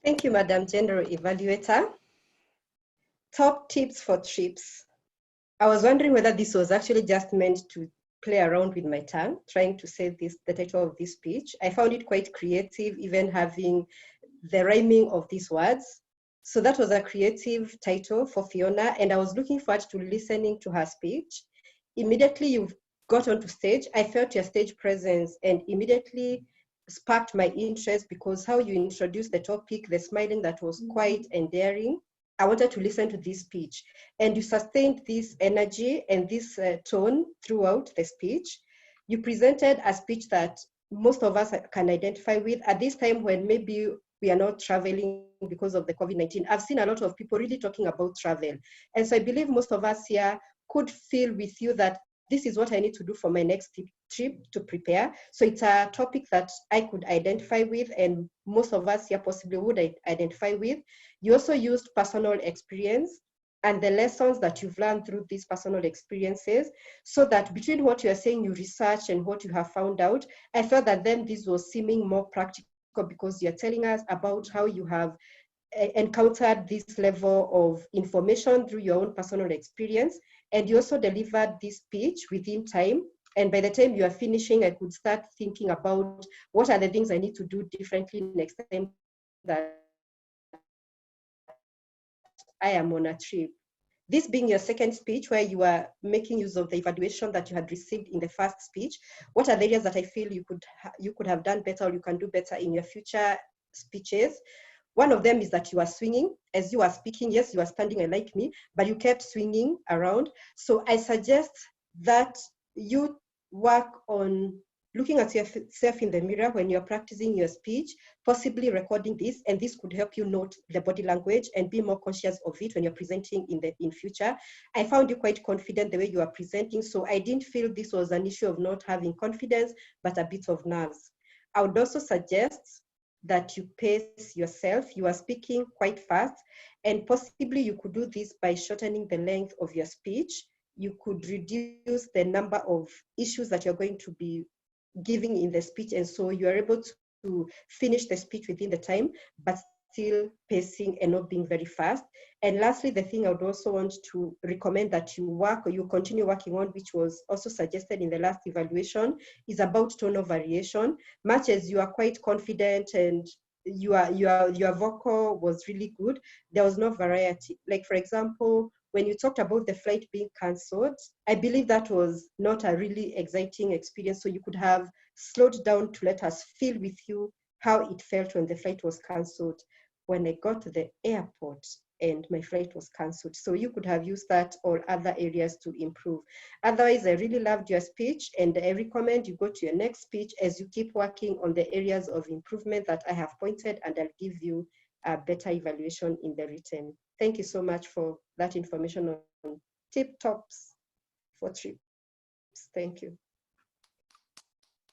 Thank you, Madam General Evaluator. Top tips for trips. I was wondering whether this was actually just meant to play around with my tongue, trying to say the title of this speech. I found it quite creative, even having the rhyming of these words. So that was a creative title for Fiona, and I was looking forward to listening to her speech. Immediately you got onto stage, I felt your stage presence and immediately sparked my interest because how you introduced the topic, the smiling that was quite endearing. I wanted to listen to this speech, and you sustained this energy and this tone throughout the speech. You presented a speech that most of us can identify with at this time when maybe we are not traveling because of the COVID-19. I've seen a lot of people really talking about travel. And so I believe most of us here could feel with you that this is what I need to do for my next trip to prepare. So it's a topic that I could identify with, and most of us here possibly would identify with. You also used personal experience and the lessons that you've learned through these personal experiences, so that between what you are saying you research and what you have found out, I felt that then this was seeming more practical because you're telling us about how you have encountered this level of information through your own personal experience. And you also delivered this speech within time. And by the time you are finishing, I could start thinking about what are the things I need to do differently next time that I am on a trip. This being your second speech where you are making use of the evaluation that you had received in the first speech, what are the areas that I feel you could have done better or you can do better in your future speeches? One of them is that you are swinging as you are speaking. Yes, you are standing like me, but you kept swinging around. So I suggest that you work on looking at yourself in the mirror when you're practicing your speech, possibly recording this, and this could help you note the body language and be more conscious of it when you're presenting in future. I found you quite confident the way you are presenting, so I didn't feel this was an issue of not having confidence, but a bit of nerves. I would also suggest that you pace yourself. You are speaking quite fast, and possibly you could do this by shortening the length of your speech. You could reduce the number of issues that you're going to be giving in the speech, and so you are able to finish the speech within the time, but still pacing and not being very fast. And lastly, the thing I would also want to recommend that you continue working on, which was also suggested in the last evaluation, is about tone of variation. Much as you are quite confident and your vocal was really good, there was no variety. Like, for example, when you talked about the flight being cancelled, I believe that was not a really exciting experience. So you could have slowed down to let us feel with you how it felt when the flight was cancelled. When I got to the airport and my flight was cancelled. So you could have used that or other areas to improve. Otherwise, I really loved your speech, and I recommend you go to your next speech as you keep working on the areas of improvement that I have pointed, and I'll give you a better evaluation in the written. Thank you so much for that information on tip tops for trips. Thank you.